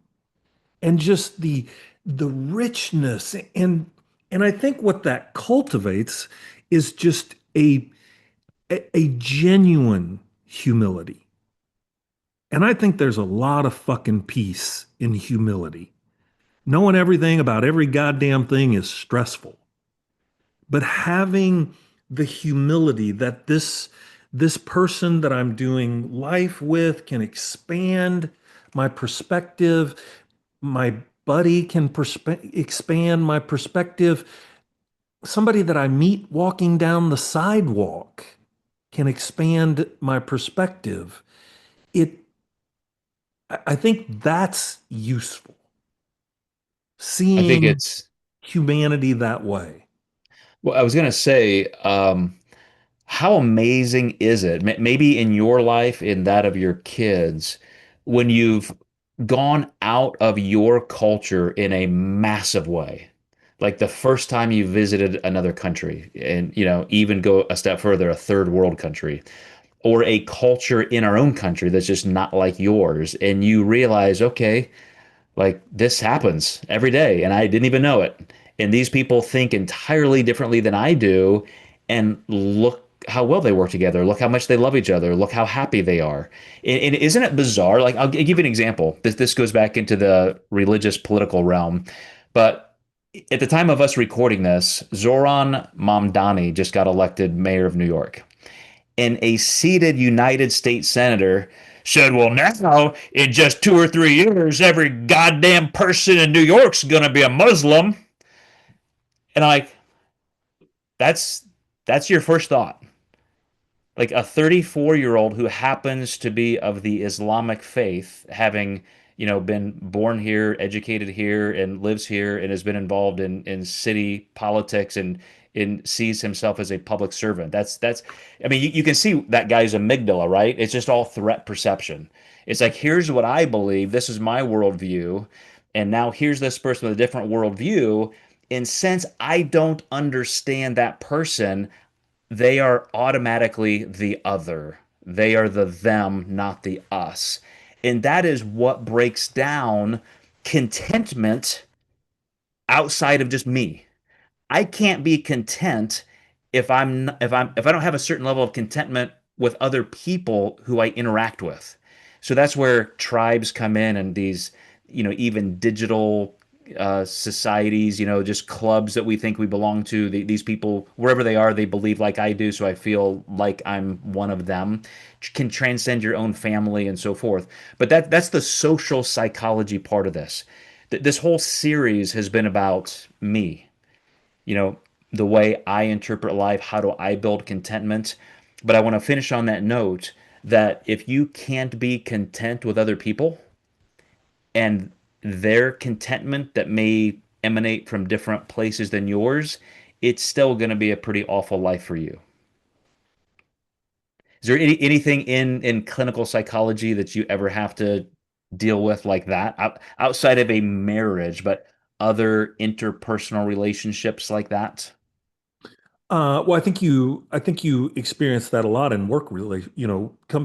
And just the richness and I think what that cultivates is just a genuine humility. And I think there's a lot of fucking peace in humility. Knowing everything about every goddamn thing is stressful. But having the humility that this person that I'm doing life with can expand my perspective, my buddy can expand my perspective, somebody that I meet walking down the sidewalk can expand my perspective. It I think that's useful. I think Seeing it's, humanity that way. well, I was going to say, how amazing is it, maybe in your life, in that of your kids, when you've gone out of your culture in a massive way? Like the first time you visited another country and, even go a step further, a third world country, or a culture in our own country that's just not like yours. And you realize, okay, like this happens every day and I didn't even know it. And these people think entirely differently than I do. And look how well they work together. Look how much they love each other. Look how happy they are. And isn't it bizarre? Like, I'll give you an example. This goes back into the religious political realm. But at the time of us recording this, Zoran Mamdani just got elected mayor of New York, and a seated United States senator said, well, now in just 2 or 3 years, every goddamn person in New York's going to be a Muslim. And I'm like, that's your first thought. Like a 34-year-old who happens to be of the Islamic faith, having, been born here, educated here, and lives here, and has been involved in city politics and sees himself as a public servant. That's I mean, you can see that guy's amygdala, right? It's just all threat perception. It's like, here's what I believe, this is my worldview, and now here's this person with a different worldview. And since I don't understand that person, they are automatically the other. They are the them, not the us. And that is what breaks down contentment outside of just me. I can't be content if I don't have a certain level of contentment with other people who I interact with. So that's where tribes come in, and these, even digital societies, just clubs that we think we belong to. These people, wherever they are, they believe like I do, so I feel like I'm one of them. Can transcend your own family and so forth. But that's the social psychology part of this. This whole series has been about me, you know, the way I interpret life, how do I build contentment? But I want to finish on that note that if you can't be content with other people and their contentment that may emanate from different places than yours, it's still going to be a pretty awful life for you. Is there anything in clinical psychology that you ever have to deal with like that outside of a marriage, but other interpersonal relationships like that? Well, I think you experience that a lot in work relation.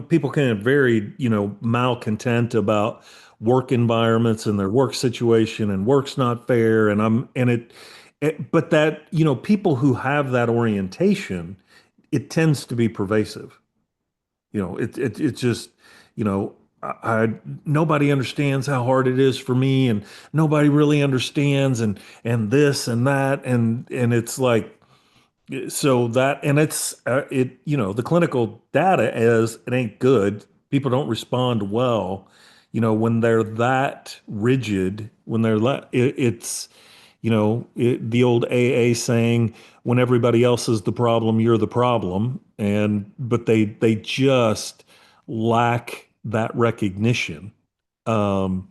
People can get very, malcontent about work environments and their work situation, and work's not fair. But that, people who have that orientation, it tends to be pervasive. It's just, you know, nobody understands how hard it is for me, and nobody really understands, and this and that, and it's like. So that, and the clinical data is it ain't good. People don't respond well when they're that rigid, when it's, the old AA saying, when everybody else is the problem, you're the problem. But they just lack that recognition. Um,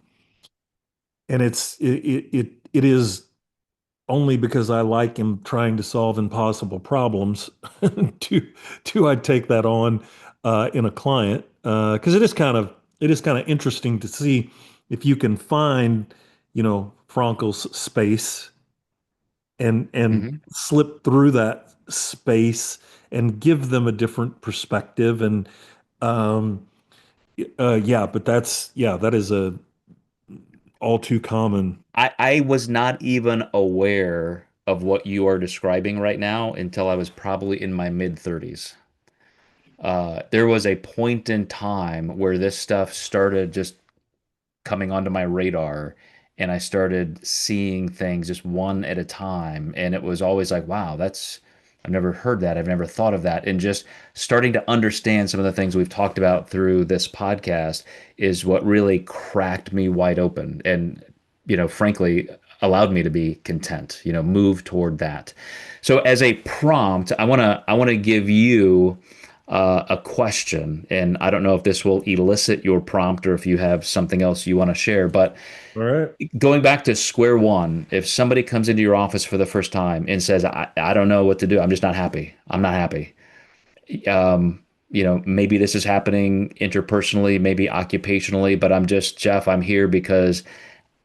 and it is only because I like him trying to solve impossible problems do I take that on in a client, because it is kind of interesting to see if you can find Frankel's space and Mhm. slip through that space and give them a different perspective. And um, yeah, but that is a all too common. I was not even aware of what you are describing right now until I was probably in my mid 30s. There was a point in time where this stuff started just coming onto my radar, and I started seeing things just one at a time. And it was always like, wow, I've never heard that. I've never thought of that. And just starting to understand some of the things we've talked about through this podcast is what really cracked me wide open. And, frankly, allowed me to be content, move toward that. So as a prompt, I want to give you a question, and I don't know if this will elicit your prompt or if you have something else you want to share. But All right. going back to square one, if somebody comes into your office for the first time and says, I don't know what to do, I'm just not happy. I'm not happy. Maybe this is happening interpersonally, maybe occupationally, but Jeff, I'm here because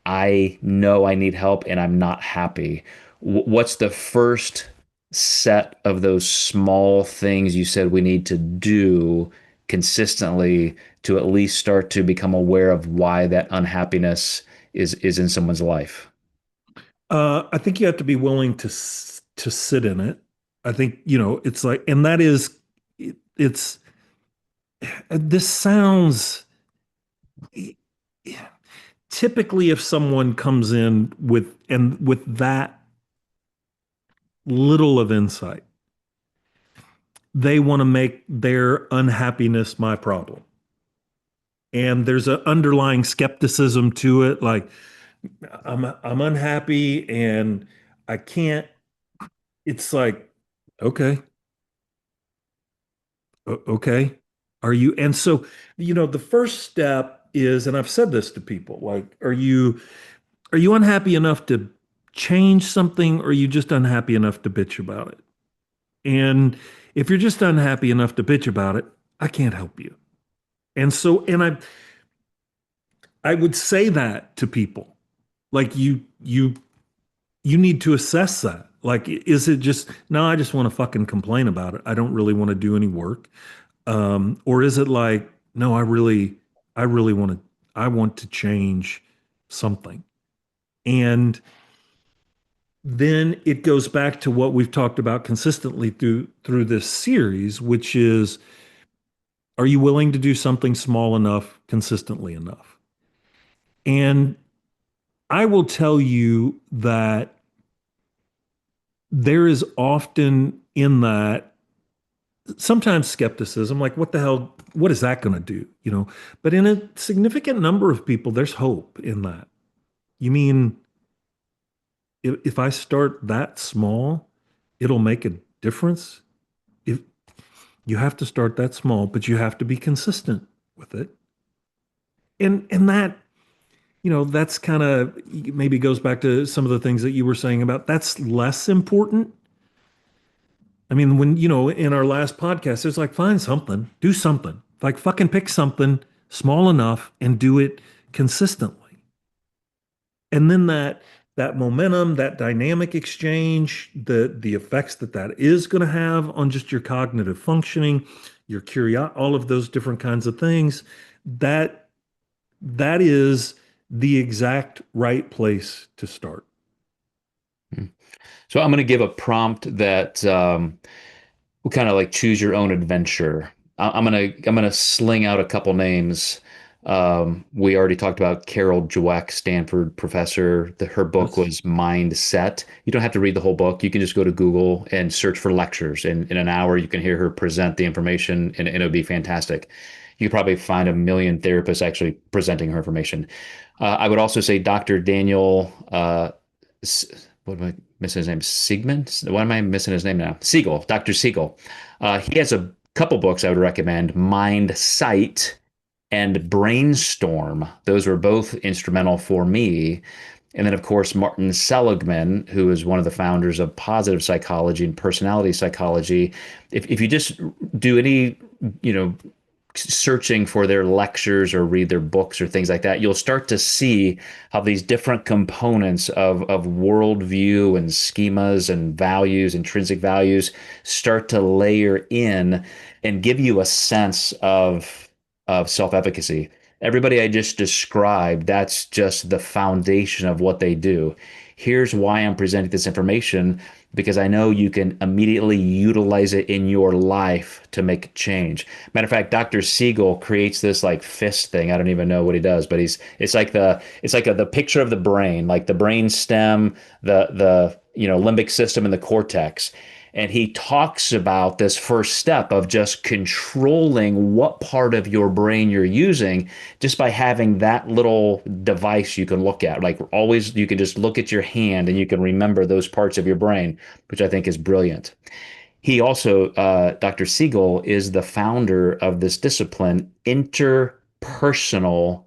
I know I need help and I'm not happy. What's the first set of those small things you said we need to do consistently to at least start to become aware of why that unhappiness is in someone's life? I think you have to be willing to sit in it. I think, it's like, and that is, it's, this sounds typically, if someone comes in with that little of insight, they want to make their unhappiness my problem. And there's an underlying skepticism to it, like I'm unhappy and I can't. It's like, okay, okay, are you? And so, the first step is, and I've said this to people, like, are you unhappy enough to change something, or are you just unhappy enough to bitch about it? And if you're just unhappy enough to bitch about it, I can't help you. And so, and I would say that to people, like, you need to assess that. Like, is it just, no, I just want to fucking complain about it. I don't really want to do any work. Or is it like, no, I really I want to change something. And then it goes back to what we've talked about consistently through this series, which is, are you willing to do something small enough consistently enough? And I will tell you that there is often in that sometimes skepticism, like, what the hell, what is that going to do? But in a significant number of people, there's hope in that. You mean, if I start that small, it'll make a difference? If you have to start that small, but you have to be consistent with it. And that, that's kind of maybe goes back to some of the things that you were saying about that's less important. I mean, when, in our last podcast, it's like, find something, do something, like fucking pick something small enough and do it consistently. And then that momentum, that dynamic exchange, the effects that is going to have on just your cognitive functioning, your curiosity, all of those different kinds of things, that that is the exact right place to start. So I'm going to give a prompt that will kind of like choose your own adventure. I'm gonna sling out a couple names. We already talked about Carol Dweck, Stanford professor. Her book Yes. was Mindset. You don't have to read the whole book. You can just go to Google and search for lectures. And in an hour, you can hear her present the information, and it'll be fantastic. You could probably find a million therapists actually presenting her information. I would also say Dr. Daniel, what am I missing his name? Siegman? Why am I missing his name now? Siegel, Dr. Siegel. He has a couple books I would recommend: Mind Sight and Brainstorm. Those were both instrumental for me. And then, of course, Martin Seligman, who is one of the founders of positive psychology and personality psychology. If you just do any, you know, searching for their lectures or read their books or things like that, you'll start to see how these different components of worldview and schemas and values, intrinsic values, start to layer in and give you a sense of self-efficacy. Everybody I just described, that's just the foundation of what they do. Here's why I'm presenting this information, because I know you can immediately utilize it in your life to make change. Matter of fact, Dr. Siegel creates this like fist thing. I don't even know what he does, but the picture of the brain, like the brain stem, the limbic system and the cortex. And he talks about this first step of just controlling what part of your brain you're using just by having that little device you can look at. Like always, you can just look at your hand and you can remember those parts of your brain, which I think is brilliant. He also, Dr. Siegel, is the founder of this discipline, interpersonal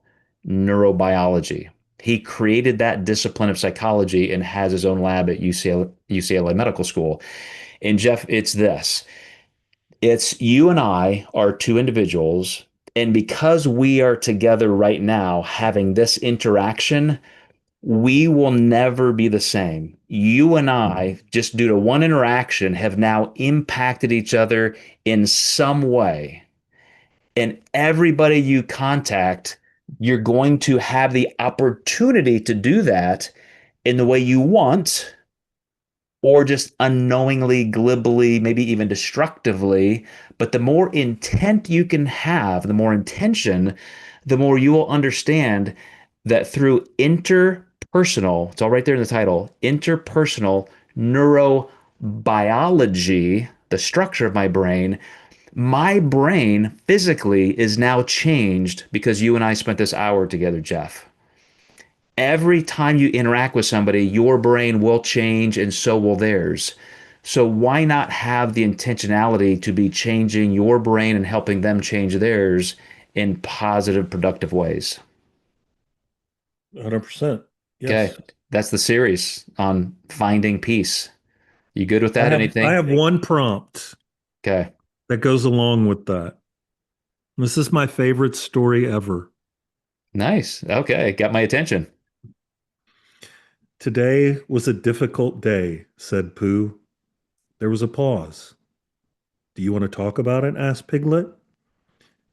neurobiology. He created that discipline of psychology and has his own lab at UCLA Medical School. And Jeff, it's this. It's you and I are two individuals. And because we are together right now having this interaction, we will never be the same. You and I, just due to one interaction, have now impacted each other in some way. And everybody you contact, you're going to have the opportunity to do that in the way you want, or just unknowingly, glibly, maybe even destructively. But the more intent you can have, the more intention, the more you will understand that through interpersonal, it's all right there in the title, interpersonal neurobiology, the structure of my brain physically is now changed because you and I spent this hour together, Jeff. Every time you interact with somebody, your brain will change and so will theirs. So why not have the intentionality to be changing your brain and helping them change theirs in positive, productive ways? 100%. Okay, Yes. that's the series on finding peace. You good with I that? have I Anything? have one prompt Okay, that goes along with that. This is my favorite story ever. nice. Okay, got my attention. Today was a difficult day, said Pooh. There was a pause. Do you want to talk about it? Asked Piglet.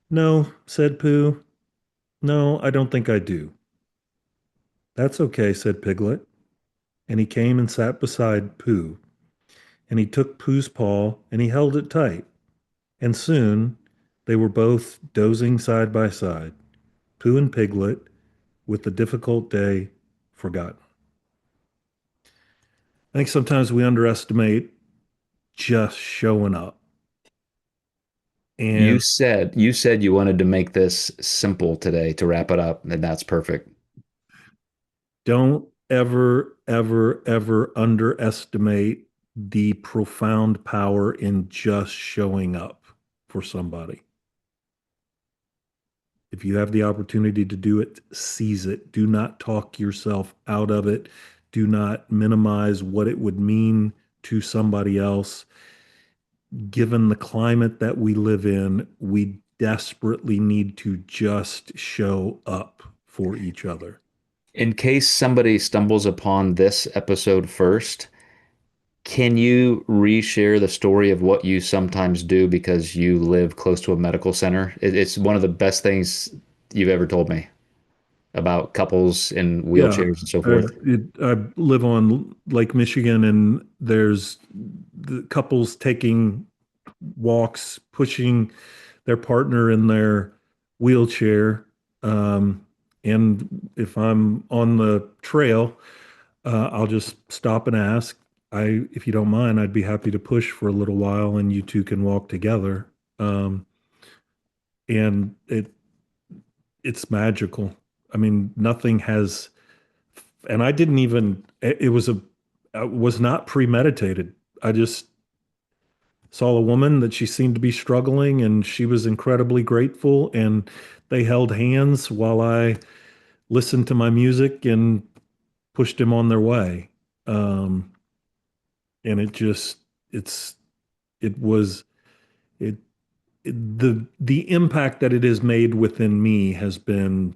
No, said Pooh. No, I don't think I do. That's okay, said Piglet. And he came and sat beside Pooh. And he took Pooh's paw and he held it tight. And soon they were both dozing side by side, Pooh and Piglet, with the difficult day forgotten. I think sometimes we underestimate just showing up. You And said you said you wanted to make this simple today to wrap it up, and that's perfect. don't ever, ever, ever underestimate the profound power in just showing up for somebody. If you have the opportunity to do it, seize it. Do not talk yourself out of it. Do not minimize what it would mean to somebody else. Given the climate that we live in, we desperately need to just show up for each other. In case somebody stumbles upon this episode first, can you reshare the story of what you sometimes do because you live close to a medical center? It's one of the best things you've ever told me about couples in Yeah, wheelchairs and so forth. I live on Lake Michigan, and there's the couples taking walks, pushing their partner in their wheelchair. And if I'm on the trail, I'll just stop and ask. If you don't mind, I'd be happy to push for a little while, and you two can walk together. Um, and it's magical. I mean, nothing has, and I didn't even, it was it was not premeditated. I just saw a woman that she seemed to be struggling and she was incredibly grateful, and they held hands while I listened to my music and pushed him on their way. Um, and it's, it was, it, the impact that it has made within me has been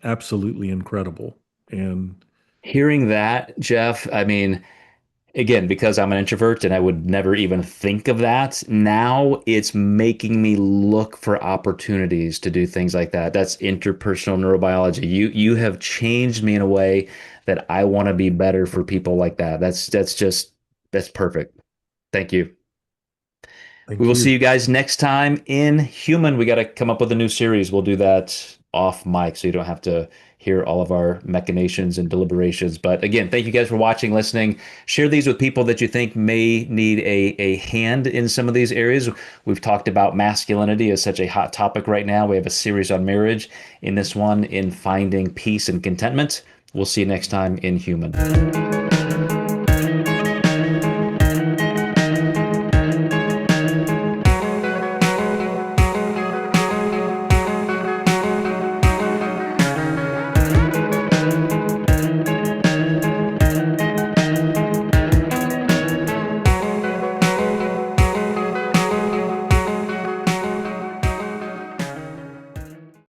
absolutely incredible. And Hearing that, Jeff, I mean, again, because I'm an introvert and I would never even think of that, now it's making me look for opportunities to do things like that. That's interpersonal neurobiology. You have changed me in a way that I want to be better for people like that. That's perfect. Thank you. We thank will see you. you guys next time in Human. We got to come up with a new series. We'll do that off mic so you don't have to hear all of our machinations and deliberations. But again, thank you guys for watching, listening. Share these with people that you think may need a hand in some of these areas. We've talked about masculinity as such a hot topic right now. We have a series on marriage, in this one in finding peace and contentment. We'll see you next time in Human.